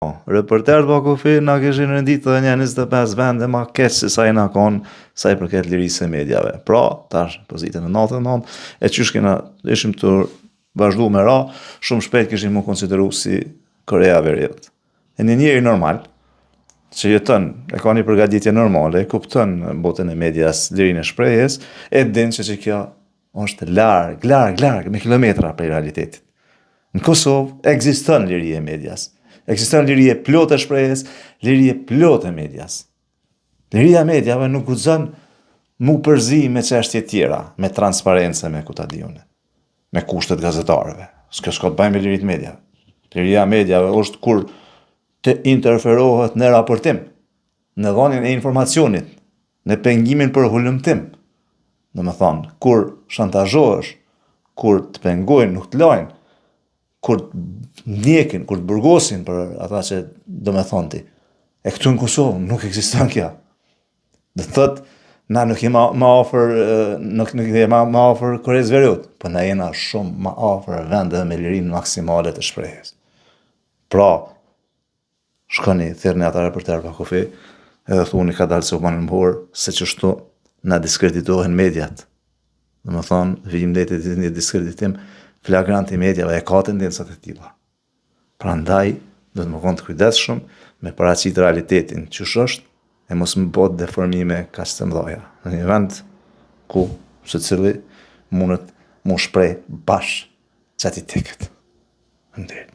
Reporterët pa kufi na kishin renditur edhe një 25 vende ma keq se sa i na konë sa i përket lirisë së medjave. Pra, tash pozitën e 99, e qysh kena ishim të vazhdu me ra, shumë shpejt kishim mu konsideru si Korea e Veriut. E një njeri normal, që jeton, e ka një përgatitje normale, e kupton botën e medias, lirinë e shprehjes, e din që kjo është larg, me kilometra prej realitetit. Në Kosovë ekziston liri e medias. Ekziston liri e plot e shprehjes, liri e plot e medias. Liria e mediave nuk guxon mu përzi me çështje tjera, me transparencë, me kuta diune, me kushtet gazetarëve. S'ka të bëjë me liritë e mediave. Liria e mediave është kur të interferohet në raportim, në dhënien e informacionit, në pengimin për hulumtim. Domethënë, kur shantazhohesh, kur të pengojnë, nuk të lajnë, kur të ndjekin, kur të burgosin për ata që do me thonë ti. E këtu në Kosovë nuk ekziston kjo. Dhe thot, na nuk jema ma afër Koreas Veriut, po na jena shumë ma afër vende me lirinë maksimale të shprehjes. Pra, shkoni, thirrni ata reporterë pa kufi, edhe thuni ka dalë se u banë mbor, se qështu na diskreditohen mediat. Dhe me thonë, vijim dhe një diskreditim flagrant i mediave e ka tendencat e tilla. Prandaj, do të më konë të kujdesshëm me paraqit realitetin ç'sh është e mos më bot deformime kaq të mëdha. Në një vend ku secili mundet mu shpreh bash çati teket. Faleminderit.